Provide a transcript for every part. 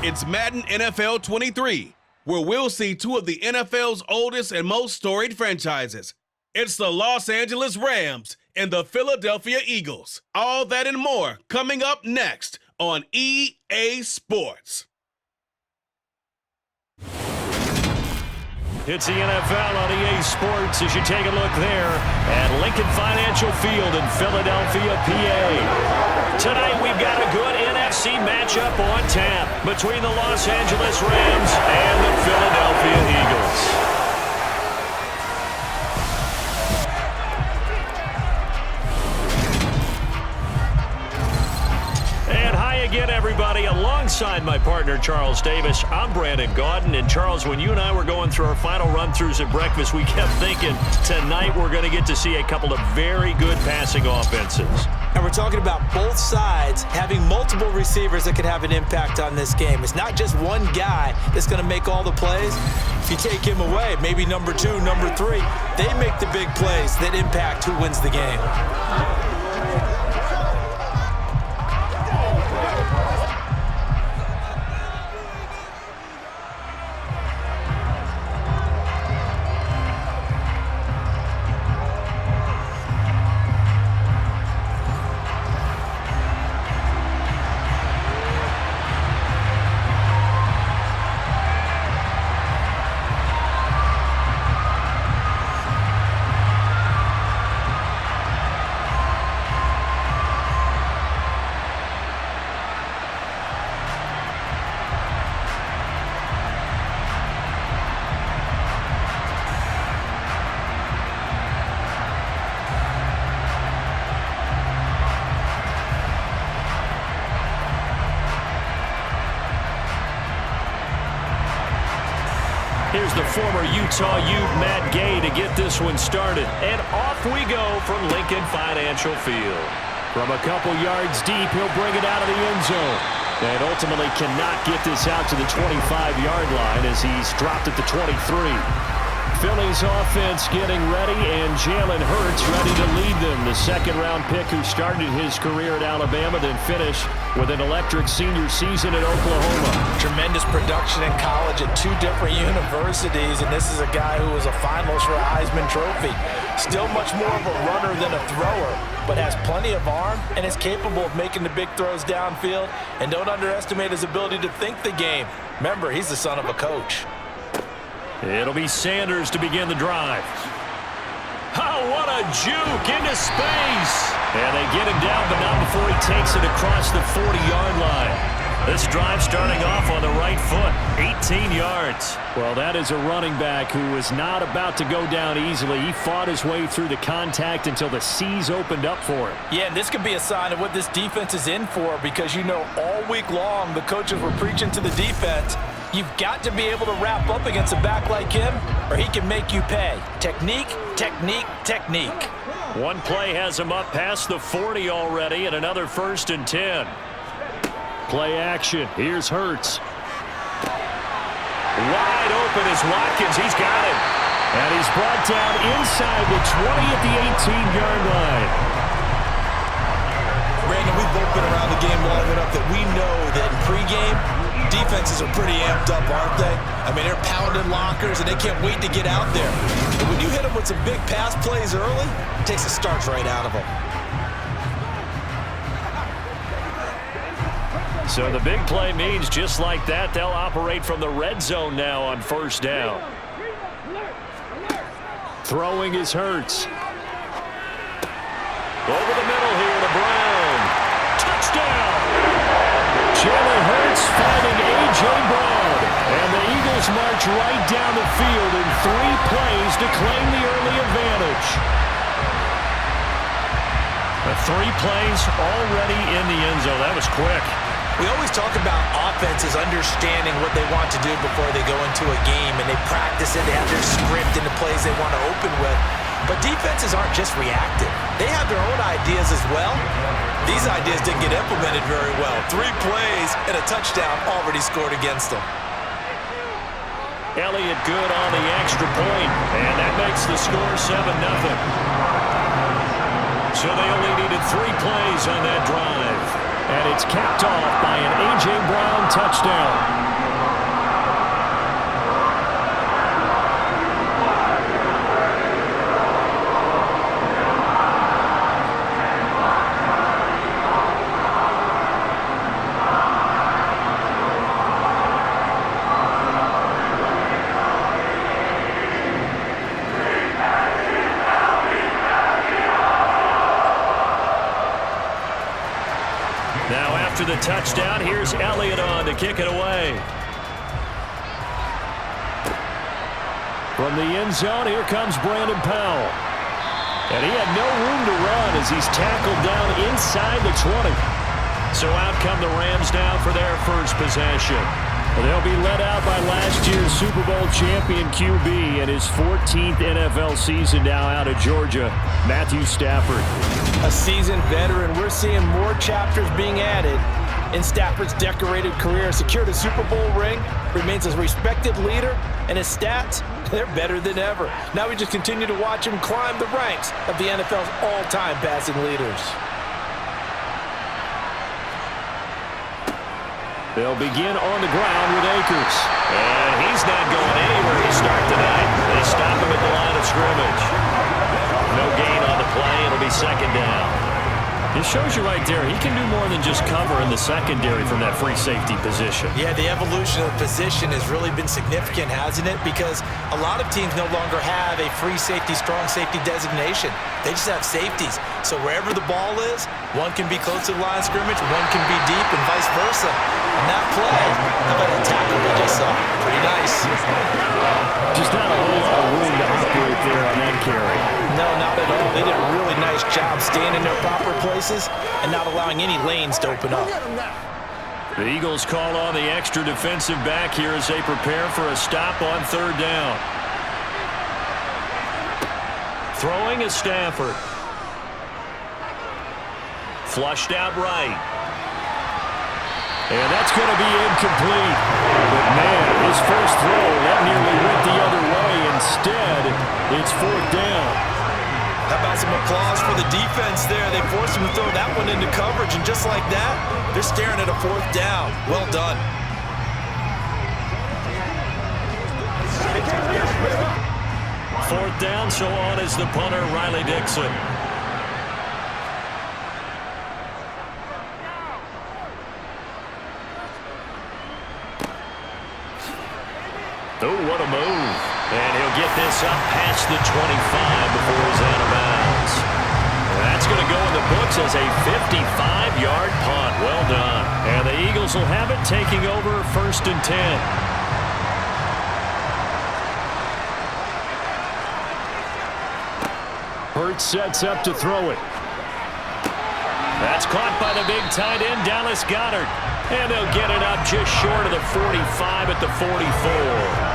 It's Madden NFL 23, where we'll see two of the NFL's oldest and most storied franchises. It's the Los Angeles Rams and the Philadelphia Eagles. All that and more coming up next on EA Sports. It's the NFL on EA Sports as you take a look there at Lincoln Financial Field in Philadelphia, PA. Tonight we've got a good NFC matchup on tap between the Los Angeles Rams and the Philadelphia Eagles. Again, everybody, alongside my partner, Charles Davis, I'm Brandon Gaudin. And, Charles, when you and I were going through our final run-throughs at breakfast, we kept thinking tonight we're going to get to see a couple of very good passing offenses. And we're talking about both sides having multiple receivers that could have an impact on this game. It's not just one guy that's going to make all the plays. If you take him away, maybe number 2, number 3, they make the big plays that impact who wins the game. Here's the former Utah Ute, Matt Gay, to get this one started. And off we go from Lincoln Financial Field. From a couple yards deep, he'll bring it out of the end zone. And ultimately cannot get this out to the 25-yard line as he's dropped at the 23. Philly's offense getting ready, and Jalen Hurts ready to lead them. The second-round pick who started his career at Alabama, then finished with an electric senior season at Oklahoma. Tremendous production in college at 2 different universities, and this is a guy who was a finalist for a Heisman Trophy. Still much more of a runner than a thrower, but has plenty of arm and is capable of making the big throws downfield. And don't underestimate his ability to think the game. Remember, he's the son of a coach. It'll be Sanders to begin the drive. Oh, what a juke into space. And they get him down, but not before he takes it across the 40-yard line. This drive starting off on the right foot, 18 yards. Well, that is a running back who was not about to go down easily. He fought his way through the contact until the seas opened up for him. Yeah, and this could be a sign of what this defense is in for, because you know all week long the coaches were preaching to the defense, you've got to be able to wrap up against a back like him, or he can make you pay. Technique, technique, technique. One play has him up past the 40 already, and another 1st and 10. Play action. Here's Hurts. Wide open is Watkins. He's got him. And he's brought down inside the 20 at the 18-yard line. Brandon, we've both been around the game long enough that we know that in pregame, defenses are pretty amped up, aren't they? I mean, they're pounding lockers, and they can't wait to get out there. And when you hit them with some big pass plays early, it takes the starch right out of them. So the big play means just like that, they'll operate from the red zone now on 1st down. Throwing is Hurts. Over the middle here to Brown. Touchdown! Jalen Hurts finding A.J. Brown. And the Eagles march right down the field in 3 plays to claim the early advantage. The 3 plays already in the end zone. That was quick. We always talk about offenses understanding what they want to do before they go into a game, and they practice it. They have their script and the plays they want to open with. But defenses aren't just reactive. They have their own ideas as well. These ideas didn't get implemented very well. 3 plays and a touchdown already scored against them. Elliott good on the extra point, and that makes the score 7-0. So they only needed 3 plays on that drive. And it's capped off by an A.J. Brown touchdown. Now after the touchdown, here's Elliott on to kick it away. From the end zone, here comes Brandon Powell. And he had no room to run as he's tackled down inside the 20. So out come the Rams now for their first possession. They'll be led out by last year's Super Bowl champion QB and his 14th NFL season now out of Georgia, Matthew Stafford. A seasoned veteran, we're seeing more chapters being added in Stafford's decorated career. Secured a Super Bowl ring, remains a respected leader, and his stats, they're better than ever. Now we just continue to watch him climb the ranks of the NFL's all-time passing leaders. They'll begin on the ground with Akers. And he's not going anywhere to start tonight. They stop him at the line of scrimmage. No gain on the play. It'll be second down. It shows you right there, he can do more than just cover in the secondary from that free safety position. Yeah, the evolution of the position has really been significant, hasn't it? Because a lot of teams no longer have a free safety, strong safety designation. They just have safeties. So wherever the ball is, one can be close to the line of scrimmage, one can be deep, and vice versa. And that play, how about that tackle we just saw? Pretty nice. Just not a whole lot of room to operate there on that carry. No, not at all. They did a really nice job staying in their proper places and not allowing any lanes to open up. The Eagles call on the extra defensive back here as they prepare for a stop on third down. Throwing is Stafford. Flushed out right. And that's going to be incomplete. But man, his first throw, that nearly went the other way. Instead, it's fourth down. How about some applause for the defense there? They forced him to throw that one into coverage, and just like that, they're staring at a fourth down. Well done. Fourth down, so on is the punter, Riley Dixon. Oh, what a move. And he'll get this up past the 25 before he's out of bounds. And that's going to go in the books as a 55-yard punt. Well done. And the Eagles will have it, taking over first and 10. Hurts sets up to throw it. That's caught by the big tight end, Dallas Goedert. And they'll get it up just short of the 45 at the 44.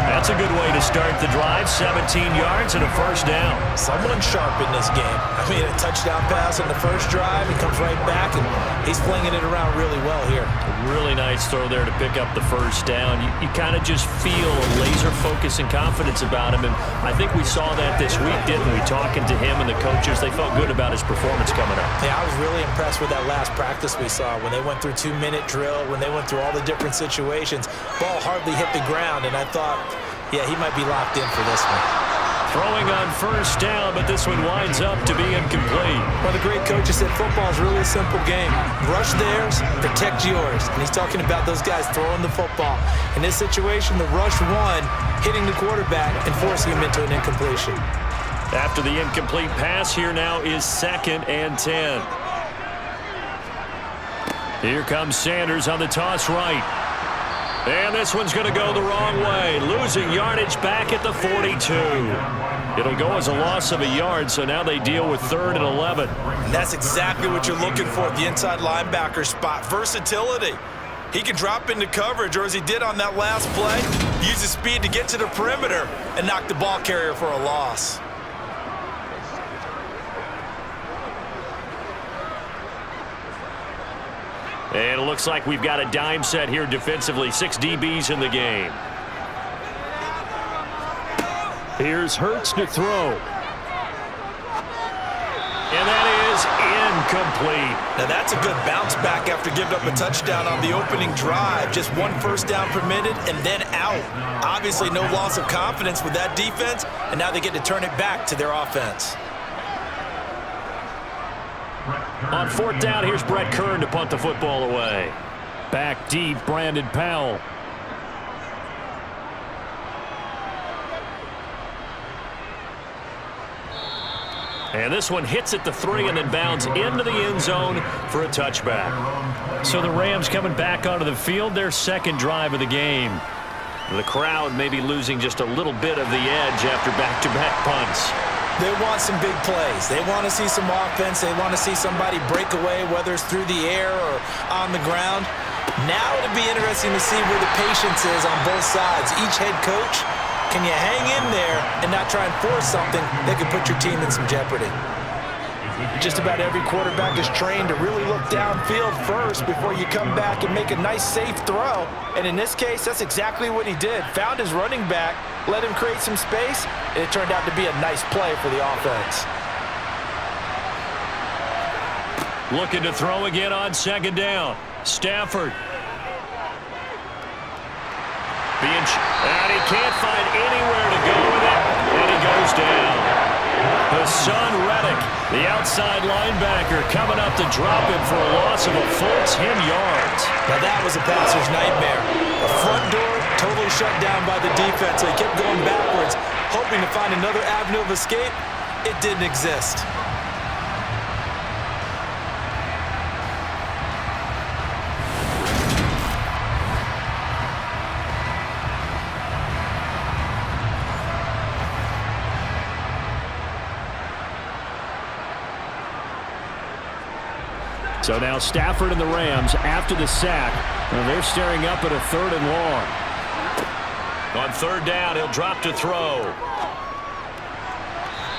That's a good way to start the drive. 17 yards and a first down. Someone sharp in this game. I mean, a touchdown pass on the first drive. He comes right back, and he's flinging it around really well here. A really nice throw there to pick up the first down. You kind of just feel laser focus and confidence about him, and I think we saw that this week, didn't we? Talking to him and the coaches, they felt good about his performance coming up. Yeah, I was really impressed with that last practice we saw when they went through 2-minute drill, when they went through all the different situations. Ball hardly hit the ground, and I thought, yeah, he might be locked in for this one. Throwing on first down, but this one winds up to be incomplete. Well, the great coaches said football is really a simple game. Rush theirs, protect yours. And he's talking about those guys throwing the football. In this situation, the rush one, hitting the quarterback and forcing him into an incompletion. After the incomplete pass, here now is 2nd and 10. Here comes Sanders on the toss right. And this one's going to go the wrong way. Losing yardage back at the 42. It'll go as a loss of a yard, so now they deal with 3rd and 11. And that's exactly what you're looking for at the inside linebacker spot. Versatility. He can drop into coverage, or as he did on that last play, use his speed to get to the perimeter and knock the ball carrier for a loss. And it looks like we've got a dime set here defensively. 6 DBs in the game. Here's Hurts to throw. And that is is incomplete. Now that's a good bounce back after giving up a touchdown on the opening drive. Just one first down permitted and then out. Obviously no loss of confidence with that defense, and now they get to turn it back to their offense. On fourth down, here's Brett Kern to punt the football away. Back deep, Brandon Powell. And this one hits at the 3 and then bounds into the end zone for a touchback. So the Rams coming back onto the field, their second drive of the game. The crowd may be losing just a little bit of the edge after back-to-back punts. They want some big plays. They want to see some offense. They want to see somebody break away, whether it's through the air or on the ground. Now it'll be interesting to see where the patience is on both sides. Each head coach, can you hang in there and not try and force something that could put your team in some jeopardy? Just about every quarterback is trained to really look downfield first before you come back and make a nice, safe throw. And in this case, that's exactly what he did. Found his running back, let him create some space, and it turned out to be a nice play for the offense. Looking to throw again on second down. Stafford. And he can't find anywhere to go with it, and he goes down. Hassan Reddick, the outside linebacker, coming up to drop him for a loss of a full 10 yards. Now that was a passer's nightmare. The front door totally shut down by the defense, so he kept going backwards, hoping to find another avenue of escape. It didn't exist. So now Stafford and the Rams, after the sack, they're staring up at a 3rd and long. On third down, he'll drop to throw.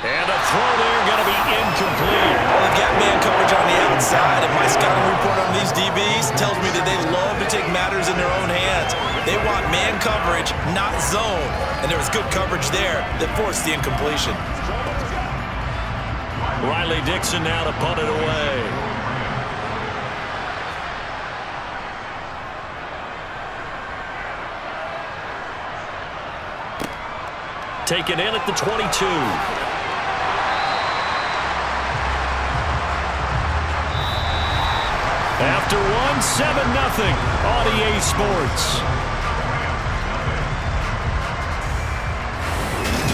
And a throw there going to be incomplete. Well, they've got man coverage on the outside, and my scouting report on these DBs tells me that they love to take matters in their own hands. They want man coverage, not zone. And there was good coverage there that forced the incompletion. Riley Dixon now to punt it away. Taken in at the 22. After one, 7-0 on EA Sports.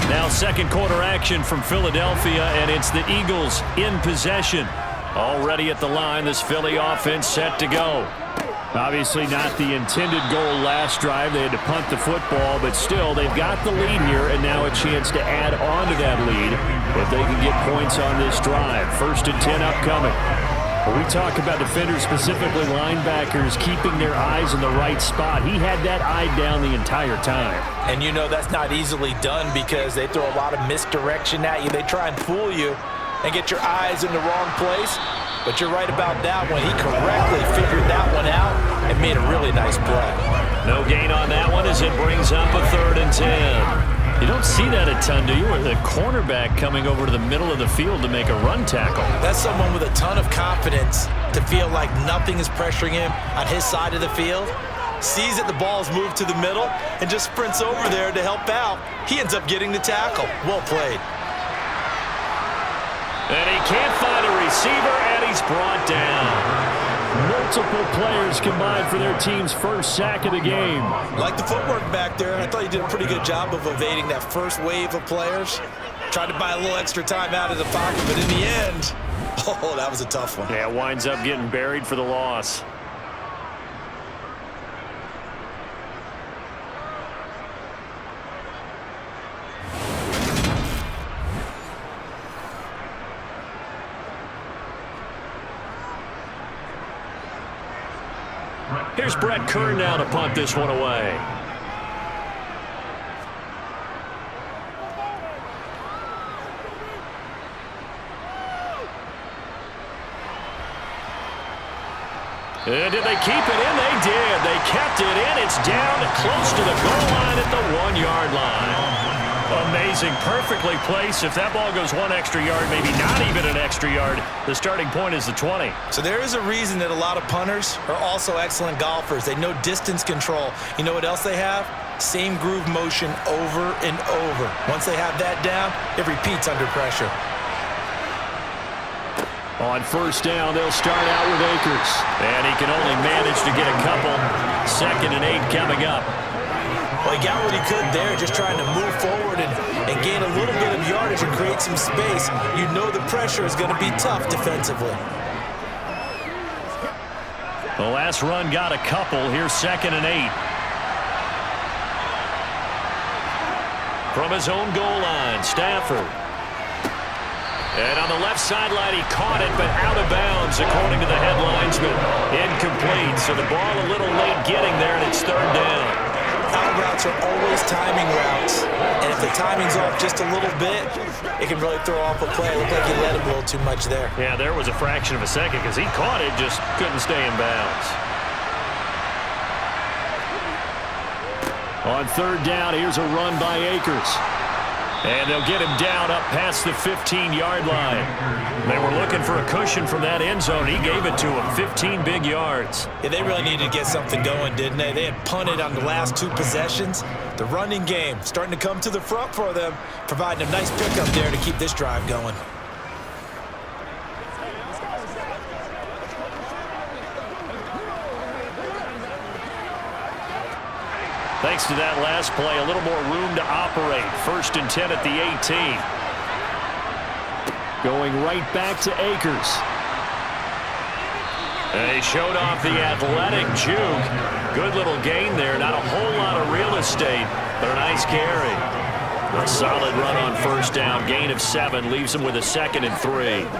Now second quarter action from Philadelphia, and it's the Eagles in possession. Already at the line, this Philly offense set to go. Obviously not the intended goal last drive. They had to punt the football, but still they've got the lead here, and now a chance to add on to that lead if they can get points on this drive. 1st and 10 upcoming. When we talk about defenders, specifically linebackers, keeping their eyes in the right spot, he had that eye down the entire time. And you know that's not easily done because they throw a lot of misdirection at you. They try and fool you and get your eyes in the wrong place. But you're right about that one. He correctly figured that one out and made a really nice play. No gain on that one as it brings up a 3rd and 10. You don't see that a ton, do you? Or the cornerback coming over to the middle of the field to make a run tackle. That's someone with a ton of confidence to feel like nothing is pressuring him on his side of the field. Sees that the ball's moved to the middle and just sprints over there to help out. He ends up getting the tackle. Well played. And he can't find a receiver, and he's brought down. Multiple players combined for their team's first sack of the game. Like the footwork back there, I thought he did a pretty good job of evading that first wave of players. Tried to buy a little extra time out of the pocket, but in the end, oh, that was a tough one. Yeah, winds up getting buried for the loss. Here's Brett Kern now to punt this one away. And did they keep it in? They did. They kept it in. It's down close to the goal line at the 1-yard line. Amazing. Perfectly placed. If that ball goes one extra yard, maybe not even an extra yard, the starting point is the 20. So there is a reason that a lot of punters are also excellent golfers. They know distance control. You know what else they have? Same groove motion over and over. Once they have that down, it repeats under pressure. On first down, they'll start out with Akers. And he can only manage to get a couple. 2nd and 8 coming up. Well, he got what he could there, just trying to move forward and gain a little bit of yardage and create some space. You know the pressure is going to be tough defensively. The last run got a couple. Here's 2nd and 8. From his own goal line, Stafford. And on the left sideline, he caught it, but out of bounds, according to the headlinesman. Incomplete, so the ball a little late getting there, and it's 3rd down. Out routes are always timing routes, and if the timing's off just a little bit, it can really throw off a play. It looked like he let him a little too much there. Yeah, there was a fraction of a second because he caught it, just couldn't stay in bounds. On 3rd down, here's a run by Akers. And they'll get him down up past the 15-yard line. They were looking for a cushion from that end zone. He gave it to him, 15 big yards. Yeah, they really needed to get something going, didn't they? They had punted on the last 2 possessions. The running game starting to come to the front for them, providing a nice pickup there to keep this drive going. Thanks to that last play, a little more room to operate. 1st and 10 at the 18. Going right back to Akers. They showed off the athletic juke. Good little gain there. Not a whole lot of real estate, but a nice carry. A solid run on 1st down. Gain of 7 leaves him with a 2nd and 3.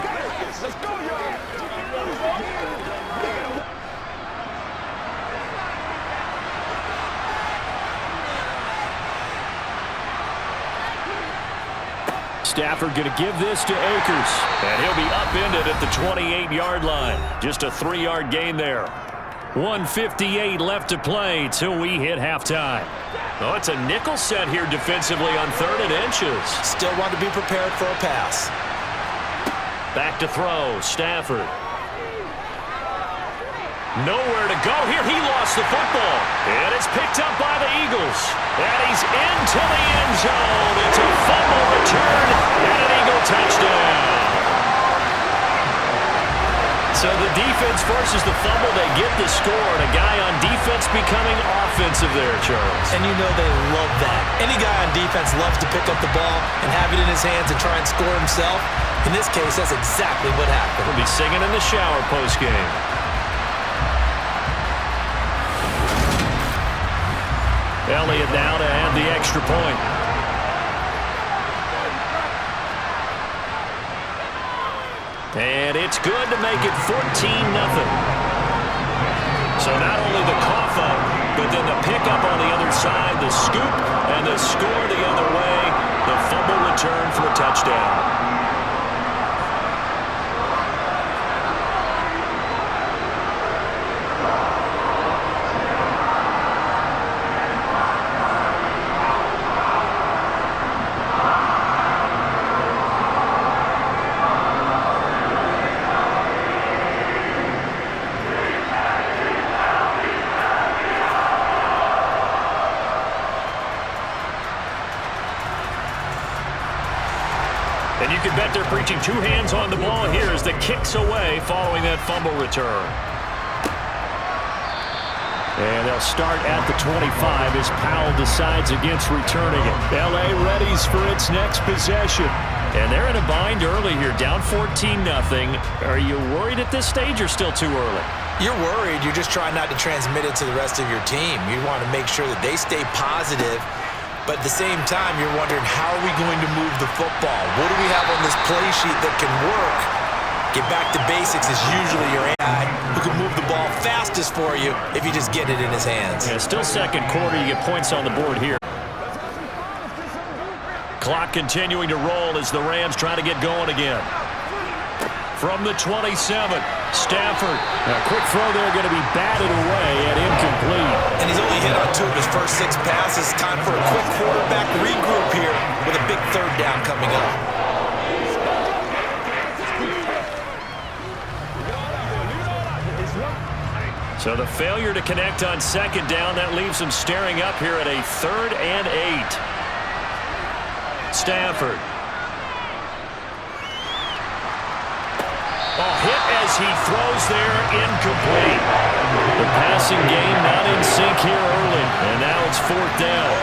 Stafford going to give this to Akers. And he'll be upended at the 28-yard line. Just a 3-yard gain there. 1:58 left to play till we hit halftime. Oh, it's a nickel set here defensively on 3rd and inches. Still want to be prepared for a pass. Back to throw. Stafford. Nowhere to go here. He lost the football. And it's picked up by the Eagles. And he's into the end zone. It's a fumble return and an Eagle touchdown. So the defense forces the fumble. They get the score. And a guy on defense becoming offensive there, Charles. And you know they love that. Any guy on defense loves to pick up the ball and have it in his hands and try and score himself. In this case, that's exactly what happened. He'll be singing in the shower post-game. Elliott now to add the extra point. And it's good to make it 14-0. So not only the cough up, but then the pickup on the other side, the scoop, and the score the other way. The fumble return for a touchdown. And you can bet they're preaching 2 hands on the ball here as the kick's away following that fumble return. And they'll start at the 25 as Powell decides against returning it. L.A. readies for its next possession. And they're in a bind early here, down 14-0. Are you worried at this stage or still too early? You're worried. You're just trying not to transmit it to the rest of your team. You want to make sure that they stay positive. But at the same time, you're wondering, how are we going to move the football? What do we have on this play sheet that can work? Get back to basics is usually your guy who can move the ball fastest for you if you just get it in his hands. Yeah, still 2nd quarter. You get points on the board here. Clock continuing to roll as the Rams try to get going again. From the 27, Stafford. A quick throw there going to be batted away and incomplete. And he's only hit on 2 of his first 6 passes. Time for a quick quarterback regroup here with So the failure to connect on second down, that leaves them staring up here at a 3rd and 8. Stafford. Hit as he throws there, incomplete. The passing game not in sync here early, and now it's 4th down.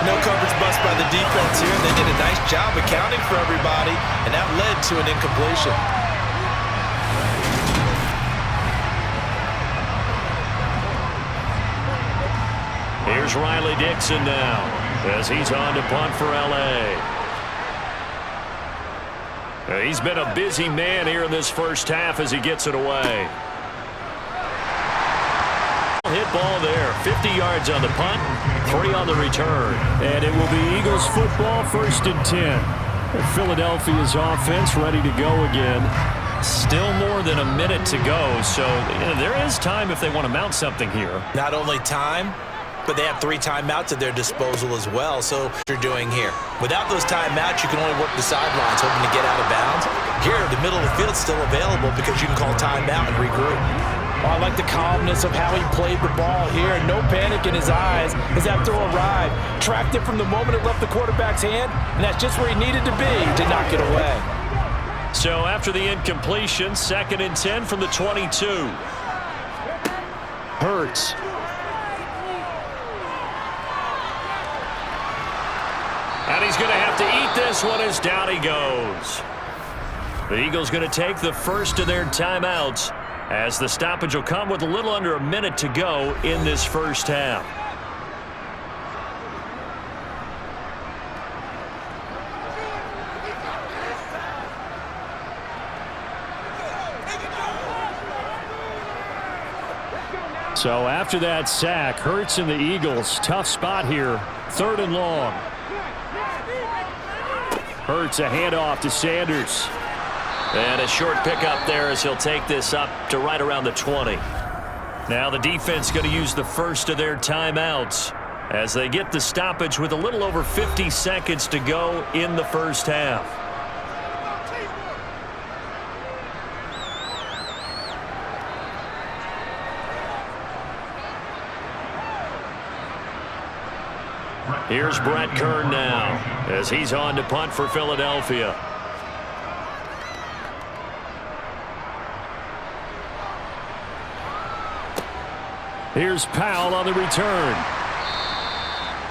No coverage bust by the defense here. They did a nice job accounting for everybody, and that led to an incompletion. Here's Riley Dixon now as he's on to punt for L.A. He's been a busy man here in this first half as he gets it away. Hit ball there. 50 yards on the punt, 3 on the return. And it will be Eagles football, 1st and 10. Philadelphia's offense ready to go again. Still more than a minute to go, so there is time if they want to mount something here. Not only time, but they have 3 timeouts at their disposal as well. So what you're doing here. Without those timeouts, you can only work the sidelines, hoping to get out of bounds. Here, the middle of the field's still available because you can call timeout and regroup. I like the calmness of how he played the ball here. No panic in his eyes as that throw arrived. Tracked it from the moment it left the quarterback's hand, and that's just where he needed to be to knock it away. So after the incompletion, 2nd and 10 from the 22. Hurts. And he's going to have to eat this one as down he goes. The Eagles going to take the first of their timeouts as the stoppage will come with a little under a minute to go in this first half. So after that sack, Hurts and the Eagles, tough spot here, 3rd and long. Hurts a handoff to Sanders. And a short pickup there as he'll take this up to right around the 20. Now the defense going to use the first of their timeouts as they get the stoppage with a little over 50 seconds to go in the first half. Here's Brett Kern now as he's on to punt for Philadelphia. Here's Powell on the return.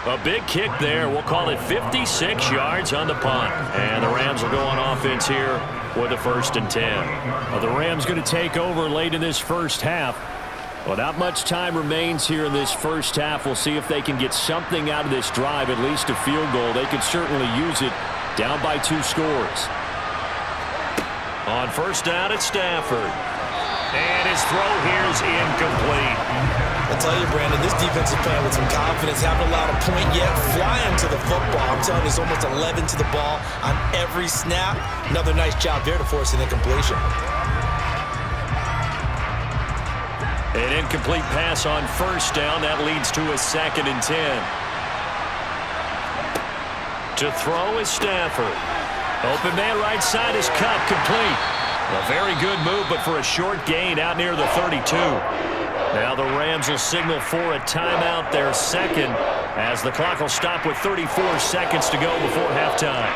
A big kick there. We'll call it 56 yards on the punt. And the Rams will go on offense here with a 1st and 10. Well, the Rams going to take over late in this first half. Well, not much time remains here in this first half. We'll see if they can get something out of this drive, at least a field goal. They could certainly use it down by 2 scores. On 1st down, it's Stafford. And his throw here is incomplete. I tell you, Brandon, this defense is playing with some confidence, haven't allowed a point yet, flying to the football. I'm telling you, it's almost 11 to the ball on every snap. Another nice job there to force an incompletion. An incomplete pass on 1st down. That leads to a 2nd and 10. To throw is Stafford. Open man right side is Cup, complete. A very good move, but for a short gain out near the 32. Now the Rams will signal for a timeout, their 2nd, as the clock will stop with 34 seconds to go before halftime.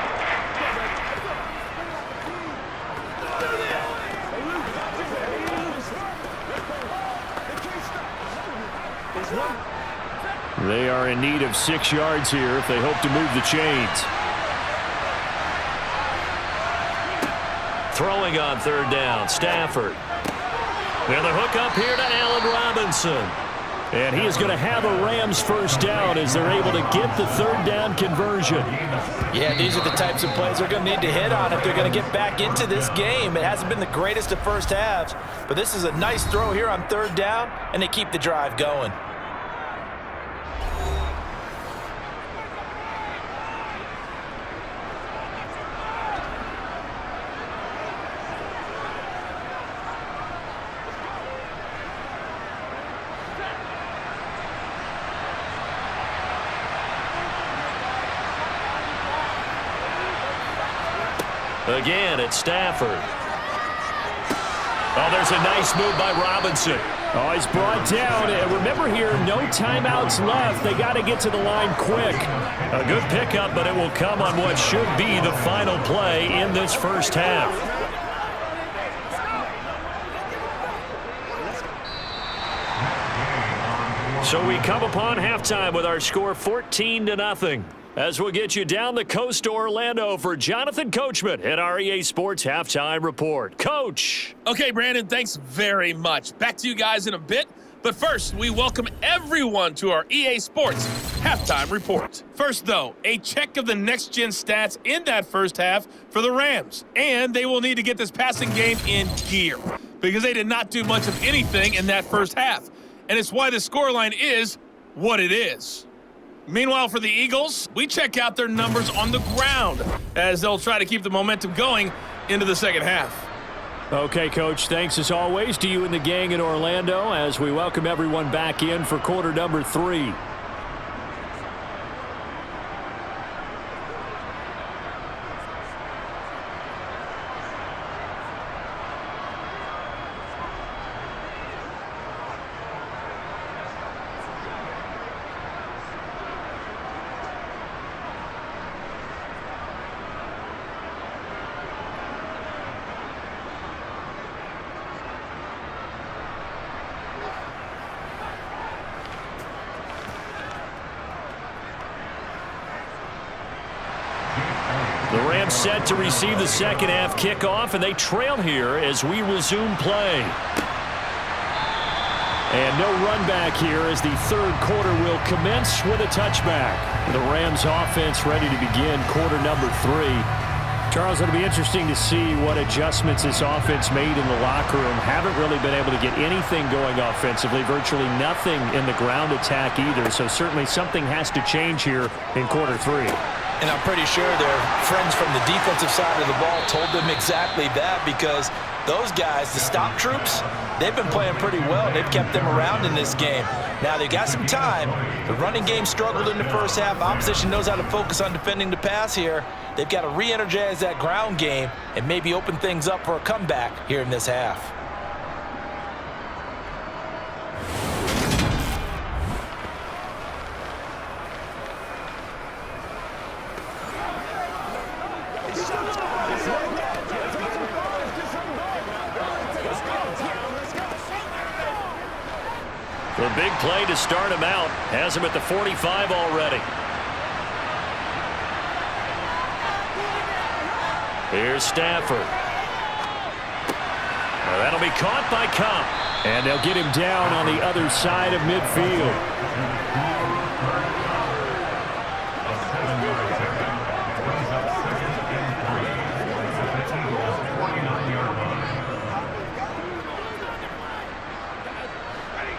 They are in need of 6 yards here if they hope to move the chains. Throwing on 3rd down, Stafford. And the hook up here to Allen Robinson. And he is going to have a Rams 1st down as they're able to get the 3rd down conversion. Yeah, these are the types of plays they're going to need to hit on if they're going to get back into this game. It hasn't been the greatest of first halves, but this is a nice throw here on 3rd down, and they keep the drive going. Again, it's Stafford. Oh, there's a nice move by Robinson. Oh, he's brought down. And remember here, no timeouts left. They got to get to the line quick. A good pickup, but it will come on what should be the final play in this first half. So we come upon halftime with our score 14-0. As we'll get you down the coast to Orlando for Jonathan Coachman at our EA Sports Halftime Report. Coach. Okay, Brandon, thanks very much. Back to you guys in a bit. But first, we welcome everyone to our EA Sports Halftime Report. First, though, a check of the next-gen stats in that first half for the Rams. And they will need to get this passing game in gear because they did not do much of anything in that first half. And it's why the scoreline is what it is. Meanwhile, for the Eagles, we check out their numbers on the ground as they'll try to keep the momentum going into the second half. Okay, Coach, thanks as always to you and the gang in Orlando as we welcome everyone back in for quarter number 3. The Rams set to receive the second half kickoff, and they trail here as we resume play. And no run back here as the third quarter will commence with a touchback. The Rams offense ready to begin quarter number 3. Charles, it'll be interesting to see what adjustments this offense made in the locker room. Haven't really been able to get anything going offensively, virtually nothing in the ground attack either. So certainly something has to change here in quarter 3. And I'm pretty sure their friends from the defensive side of the ball told them exactly that because those guys, the stop troops, they've been playing pretty well. They've kept them around in this game. Now, they've got some time. The running game struggled in the first half. Opposition knows how to focus on defending the pass here. They've got to re-energize that ground game and maybe open things up for a comeback here in this half. The big play to start him out has him at the 45 already. Here's Stafford. Well, that'll be caught by Cup. And they'll get him down on the other side of midfield.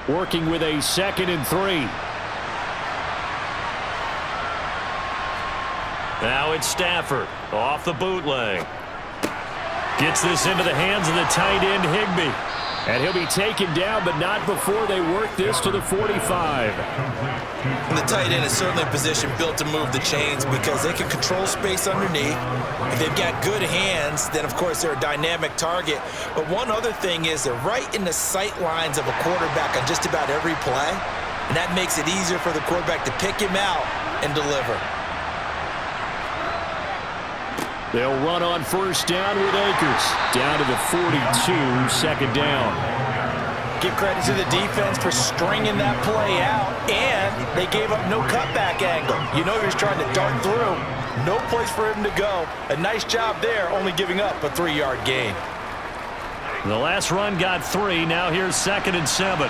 Working with a 2nd and 3. Now it's Stafford off the bootleg. Gets this into the hands of the tight end Higbee. And he'll be taken down, but not before they work this to the 45. And the tight end is certainly a position built to move the chains because they can control space underneath. If they've got good hands, then, of course, they're a dynamic target. But one other thing is they're right in the sight lines of a quarterback on just about every play. And that makes it easier for the quarterback to pick him out and deliver. They'll run on first down with Akers. Down to the 42, second down. Give credit to the defense for stringing that play out, and they gave up no cutback angle. You know he was trying to dart through. No place for him to go. A nice job there, only giving up a 3-yard gain. The last run got 3. Now here's 2nd and 7.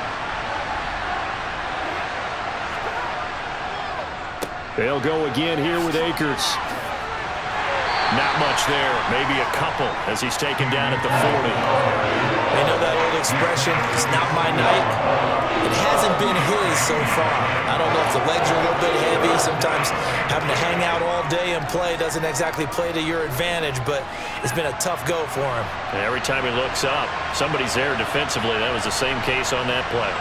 They'll go again here with Akers. Not much there. Maybe a couple as he's taken down at the 40. They know that old expression, it's not my night. It hasn't been his so far. I don't know if the legs are a little bit heavy. Sometimes having to hang out all day and play doesn't exactly play to your advantage, but it's been a tough go for him. And every time he looks up, somebody's there defensively. That was the same case on that play.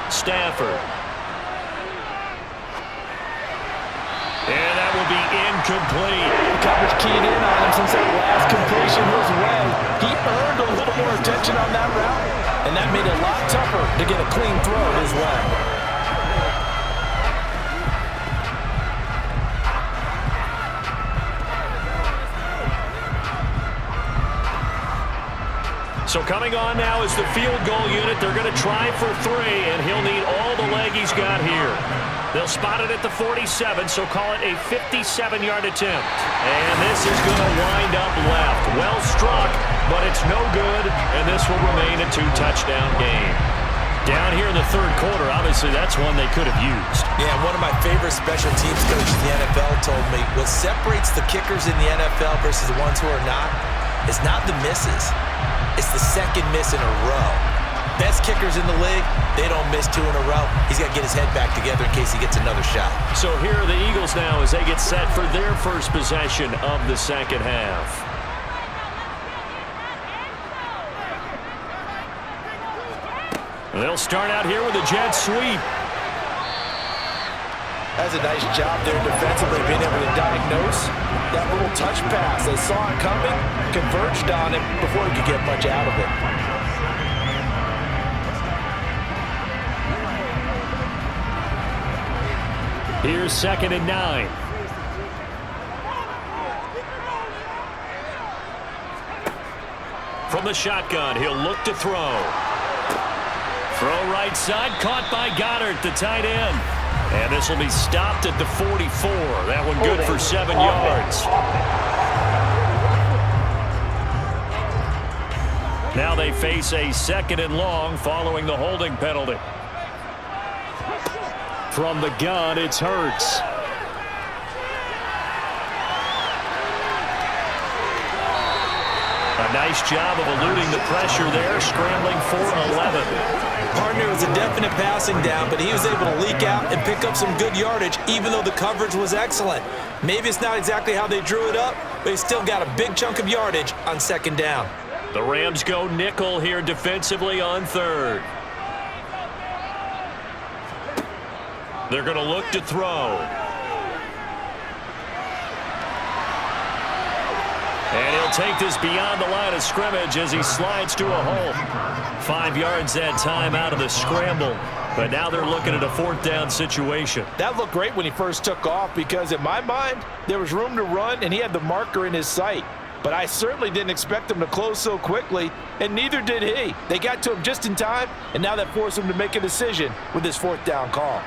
Stafford. And that will be incomplete. The coverage keyed in on him since that last completion was way. He He earned a little more attention on that route, and that made it a lot tougher to get a clean throw his way. So coming on now is the field goal unit. They're going to try for 3, and he'll need all the leg he's got here. They'll spot it at the 47, so call it a 57-yard attempt. And this is going to wind up left. Well struck, but it's no good, and this will remain a 2-touchdown game. Down here in the third quarter, obviously that's one they could have used. Yeah, one of my favorite special teams coaches in the NFL told me what separates the kickers in the NFL versus the ones who are not is not the misses. It's the second miss in a row. Best kickers in the league, they don't miss 2 in a row. He's got to get his head back together in case he gets another shot. So here are the Eagles now as they get set for their first possession of the second half. They'll start out here with a jet sweep. That's a nice job there defensively, being able to diagnose that little touch pass. They saw it coming, converged on it before he could get much out of it. Here's 2nd and 9. From the shotgun, he'll look to throw. Throw right side, caught by Goddard, the tight end. And this will be stopped at the 44. That one good for 7 yards. Now they face a 2nd and long following the holding penalty. From the gun, it's Hurts. A nice job of eluding the pressure there, scrambling for 11. Partner was a definite passing down, but he was able to leak out and pick up some good yardage, even though the coverage was excellent. Maybe it's not exactly how they drew it up, but he still got a big chunk of yardage on 2nd down. The Rams go nickel here defensively on 3rd. They're going to look to throw. And he'll take this beyond the line of scrimmage as he slides to a hole. 5 yards that time out of the scramble. But now they're looking at a 4th down situation. That looked great when he first took off because, in my mind, there was room to run and he had the marker in his sight. But I certainly didn't expect him to close so quickly, and neither did he. They got to him just in time, and now that forced him to make a decision with his 4th down call.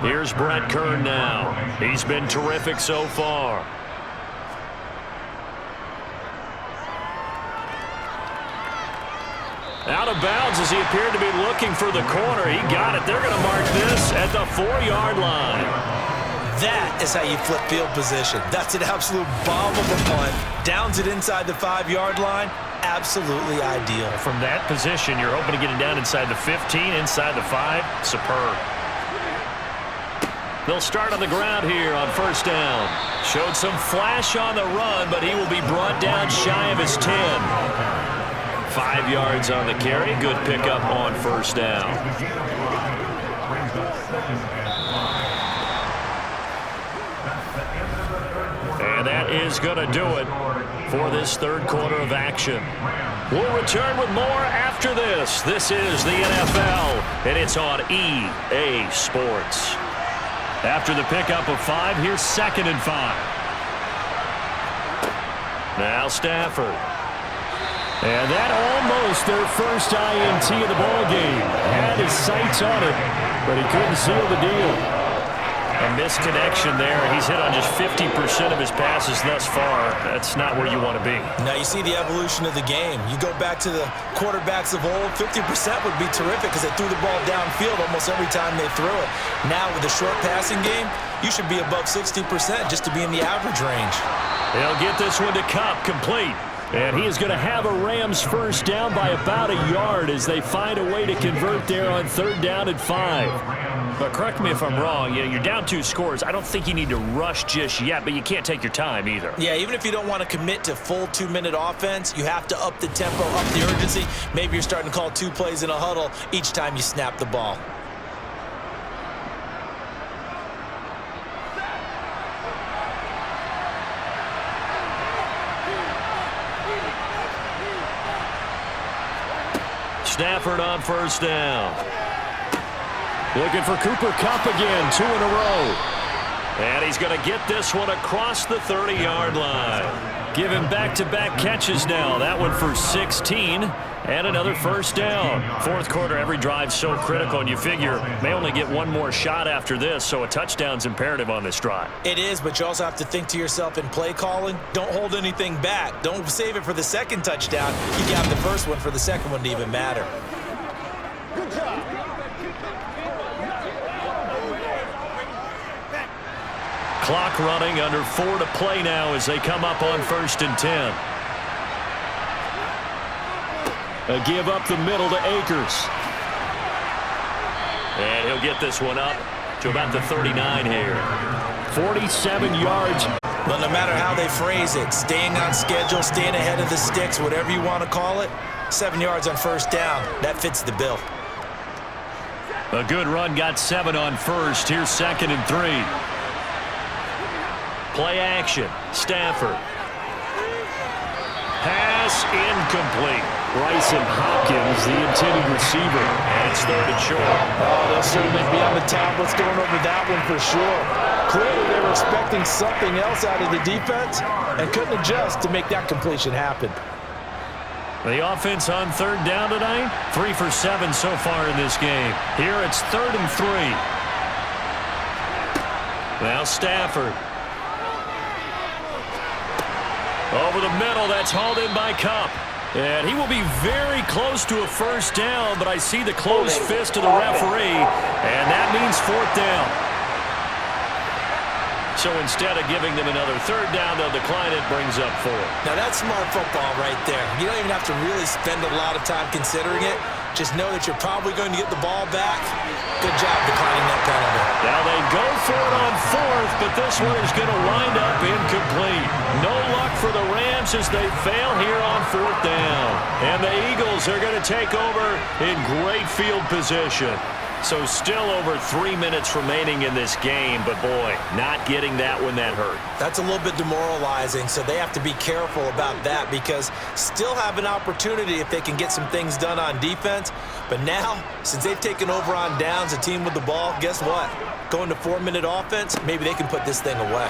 Here's Brett Kern now. He's been terrific so far. Out of bounds as he appeared to be looking for the corner. He got it. They're going to mark this at the 4-yard line. That is how you flip field position. That's an absolute bomb of a punt. Downs it inside the 5-yard line. Absolutely ideal. From that position, you're hoping to get it down inside the 15, inside the 5. Superb. They'll start on the ground here on 1st down. Showed some flash on the run, but he will be brought down shy of his 10. 5 yards on the carry. Good pickup on 1st down. And that is going to do it for this 3rd quarter of action. We'll return with more after this. This is the NFL, and it's on EA Sports. After the pickup of 5, here's 2nd and 5. Now Stafford. And that almost their first INT of the ball game. Had his sights on it, but he couldn't seal the deal. A misconnection there. He's hit on just 50% of his passes thus far. That's not where you want to be. Now you see the evolution of the game. You go back to the quarterbacks of old, 50% would be terrific because they threw the ball downfield almost every time they threw it. Now with the short passing game, you should be above 60% just to be in the average range. They'll get this one to Kupp, complete. And he is going to have a Rams first down by about a yard as they find a way to convert there on 3rd down and 5. But correct me if I'm wrong, you're down 2 scores. I don't think you need to rush just yet, but you can't take your time either. Yeah, even if you don't want to commit to full 2-minute offense, you have to up the tempo, up the urgency. Maybe you're starting to call 2 plays in a huddle each time you snap the ball. Stafford on first down. Looking for Cooper Kupp again, 2 in a row. And he's going to get this one across the 30-yard line. Give him back-to-back catches now. That one for 16 and another first down. Fourth quarter, every drive so critical, and you figure may only get one more shot after this, so a touchdown's imperative on this drive. It is, but you also have to think to yourself in play calling, don't hold anything back. Don't save it for the second touchdown. You got the first one for the second one to even matter. Good job. Clock running, under 4 to play now as they come up on 1st and 10. A give up the middle to Akers. And he'll get this one up to about the 39 here. 47 yards. Well, no matter how they phrase it, staying on schedule, staying ahead of the sticks, whatever you want to call it, 7 yards on first down, that fits the bill. A good run, got 7 on first. Here's 2nd and 3. Play action. Stafford. Pass incomplete. Bryson Hopkins, the intended receiver. And it's 3rd and short. Oh, they'll certainly be on the tablets going over that one for sure. Clearly they were expecting something else out of the defense and couldn't adjust to make that completion happen. The offense on 3rd down tonight, 3 for 7 so far in this game. Here it's 3rd and 3. Now Stafford. Over the middle, that's hauled in by Kupp. And he will be very close to a first down, but I see the closed fist of the referee, and that means 4th down. So instead of giving them another 3rd down, they'll decline it, brings up 4. Now that's smart football right there. You don't even have to really spend a lot of time considering it. Just know that you're probably going to get the ball back. Good job declining that penalty. Now they go for it on 4th, but this one is going to wind up incomplete. No luck for the Rams as they fail here on 4th down. And the Eagles are going to take over in great field position. So still over 3 minutes remaining in this game, but boy, not getting that when that hurt. That's a little bit demoralizing, so they have to be careful about that because still have an opportunity if they can get some things done on defense. But now, since they've taken over on downs, a team with the ball, guess what? Going to 4-minute offense, maybe they can put this thing away.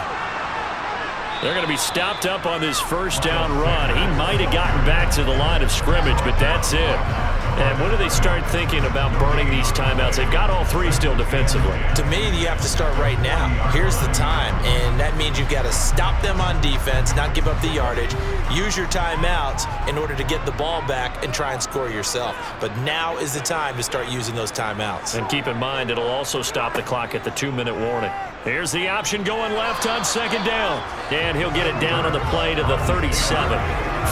They're going to be stopped up on this first down run. He might have gotten back to the line of scrimmage, but that's it. And when do they start thinking about burning these timeouts? They've got all 3 still defensively. To me, you have to start right now. Here's the time, and that means you've got to stop them on defense, not give up the yardage, use your timeouts in order to get the ball back and try and score yourself. But now is the time to start using those timeouts. And keep in mind, it'll also stop the clock at the 2-minute warning. Here's the option going left on 2nd down. And he'll get it down on the play to the 37.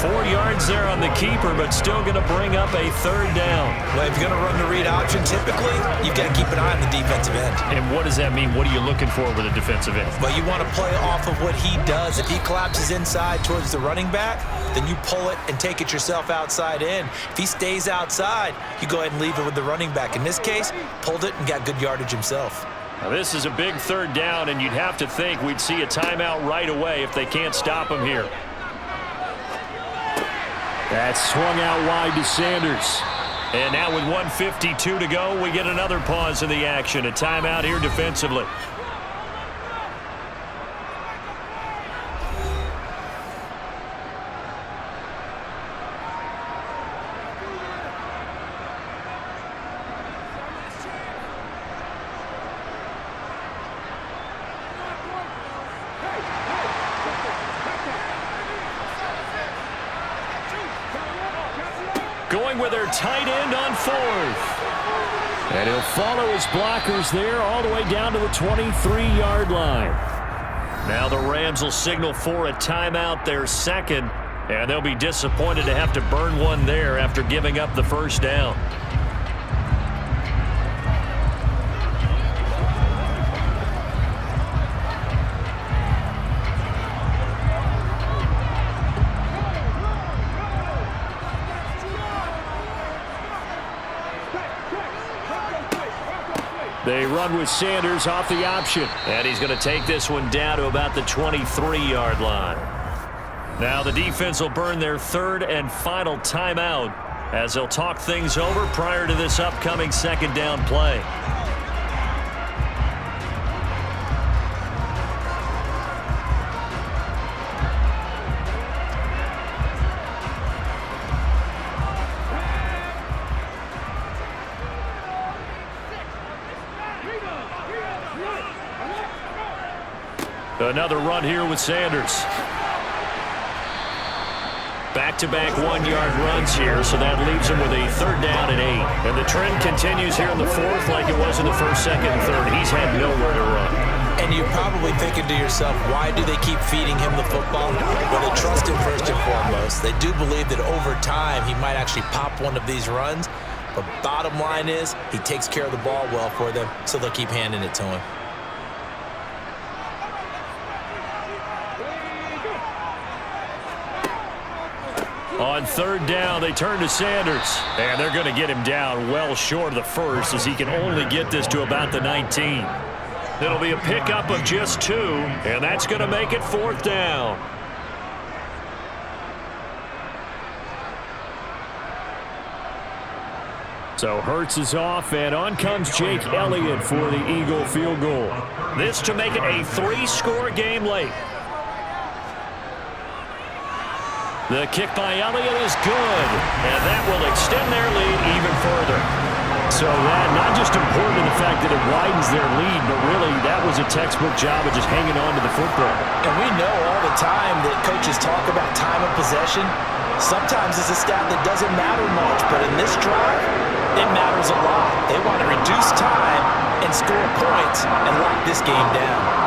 4 yards there on the keeper, but still going to bring up a 3rd down. Well, if you're going to run the read option, typically, you've got to keep an eye on the defensive end. And what does that mean? What are you looking for with a defensive end? Well, you want to play off of what he does. If he collapses inside towards the running back, then you pull it and take it yourself outside in. If he stays outside, you go ahead and leave it with the running back. In this case, pulled it and got good yardage himself. Now, this is a big 3rd down, and you'd have to think we'd see a timeout right away if they can't stop him here. That's swung out wide to Sanders. And now with 1:52 to go, we get another pause in the action. A timeout here defensively. Going with their tight end on 4th. And he'll follow his blockers there all the way down to the 23-yard line. Now the Rams will signal for a timeout, their 2nd, and they'll be disappointed to have to burn one there after giving up the first down. They run with Sanders off the option. And he's going to take this one down to about the 23-yard line. Now the defense will burn their 3rd and final timeout as they'll talk things over prior to this upcoming second down play. Another run here with Sanders. Back-to-back one-yard runs here, so that leaves him with a 3rd down and 8. And the trend continues here in the 4th like it was in the 1st, 2nd, and 3rd. He's had nowhere to run. And you're probably thinking to yourself, why do they keep feeding him the football? Well, they trust him first and foremost. They do believe that over time he might actually pop one of these runs. But bottom line is he takes care of the ball well for them, so they'll keep handing it to him. On 3rd down, they turn to Sanders. And they're going to get him down well short of the 1st as he can only get this to about the 19. It'll be a pickup of just 2, and that's going to make it 4th down. So Hurts is off, and on comes Jake Elliott for the Eagle field goal. This to make it a 3-score game late. The kick by Elliott is good, and that will extend their lead even further. So that not just important in the fact that it widens their lead, but really that was a textbook job of just hanging on to the football. And we know all the time that coaches talk about time of possession. Sometimes it's a stat that doesn't matter much, but in this drive, it matters a lot. They want to reduce time and score points and lock this game down.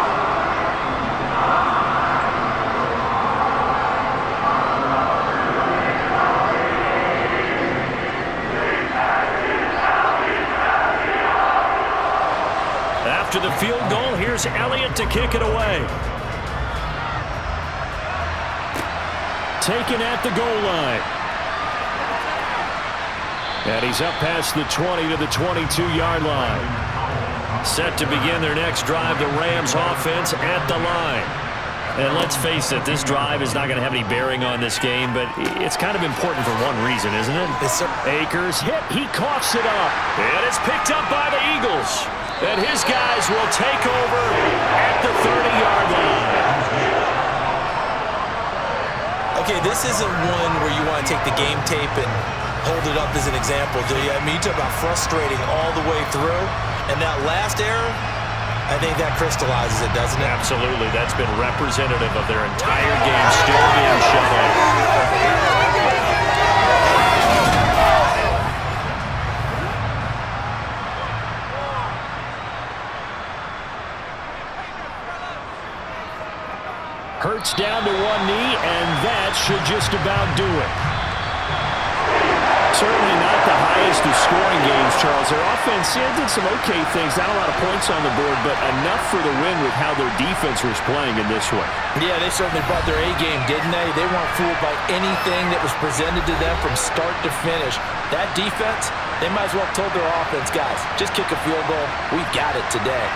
After the field goal, here's Elliott to kick it away. Taken at the goal line. And he's up past the 20 to the 22-yard line. Set to begin their next drive, the Rams offense at the line. And let's face it, this drive is not going to have any bearing on this game, but it's kind of important for one reason, isn't it? Yes, sir. Akers hit, he coughs it up. And it's picked up by the Eagles. And his guys will take over at the 30-yard line. Okay, this isn't one where you want to take the game tape and hold it up as an example, do you? I mean, you talk about frustrating all the way through. And that last error, I think that crystallizes it, doesn't it? Absolutely. That's been representative of their entire game still being shut out. Hurts down to one knee, and that should just about do it. Certainly not the highest of scoring games, Charles. Their offense did some okay things. Not a lot of points on the board, but enough for the win with how their defense was playing in this one. Yeah, they certainly brought their A-game, didn't they? They weren't fooled by anything that was presented to them from start to finish. That defense, they might as well have told their offense, guys, just kick a field goal. We've got it today.